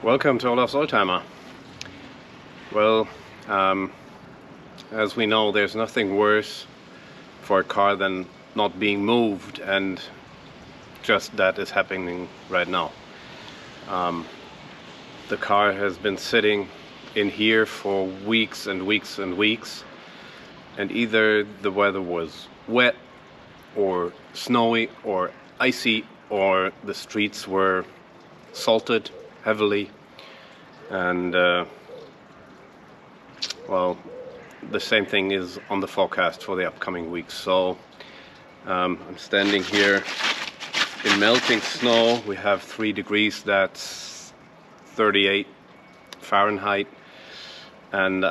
Welcome to Olaf's Oldtimer. Well, as we know, there's nothing worse for a car than not being moved, and just that is happening right now. The car has been sitting in here for weeks and weeks and weeks, and either the weather was wet or snowy or icy, or the streets were salted heavily, and well, the same thing is on the forecast for the upcoming weeks. So I'm standing here in melting snow. We have 3 degrees, that's 38 Fahrenheit, and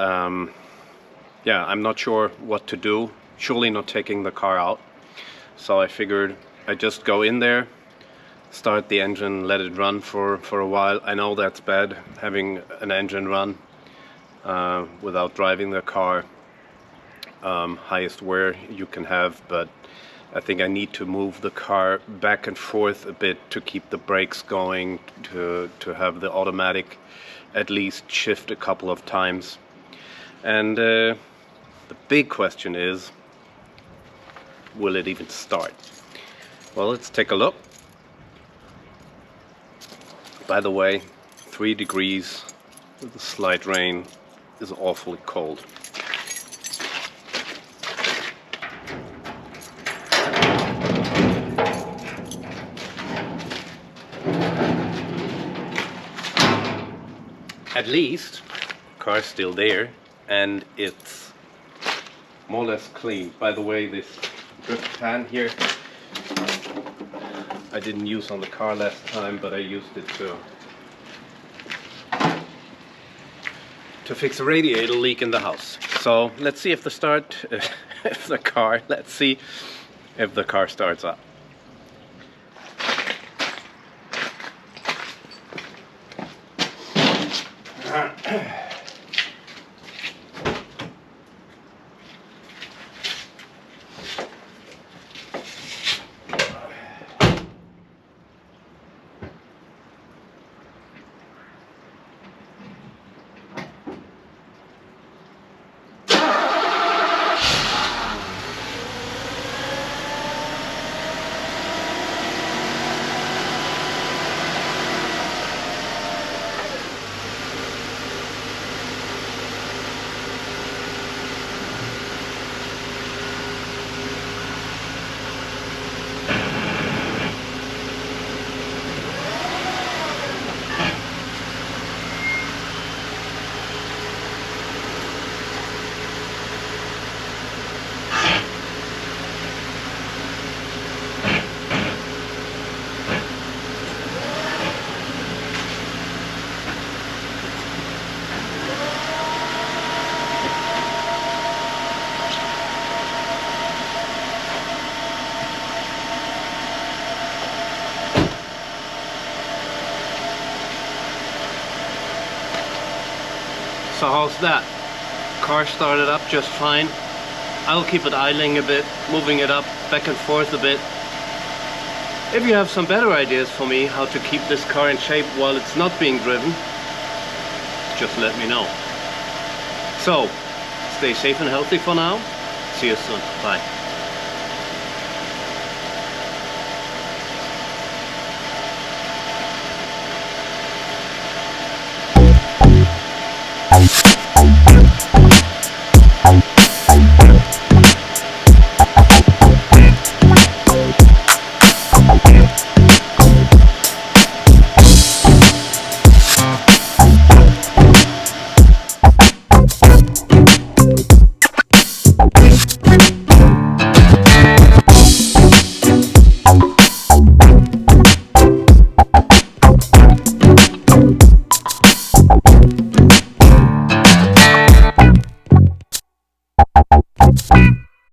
yeah, I'm not sure what to do. Surely not taking the car out. So I figured I'd just go in there, start the engine, let it run for a while. I know that's bad, having an engine run without driving the car. Highest wear you can have, but I think I need to move the car back and forth a bit to keep the brakes going, to have the automatic at least shift a couple of times. And the big question is, will it even start? Well, let's take a look. By the way, 3 degrees with a slight rain is awfully cold. At least the car's still there and it's more or less clean. By the way, this drift pan here I didn't use on the car last time, but I used it to fix a radiator leak in the house. So let's see if the car starts up. So how's that? Car started up just fine. I'll keep it idling a bit, moving it up back and forth a bit. If you have some better ideas for me how to keep this car in shape while it's not being driven, just let me know. So, stay safe and healthy for now. See you soon. Bye.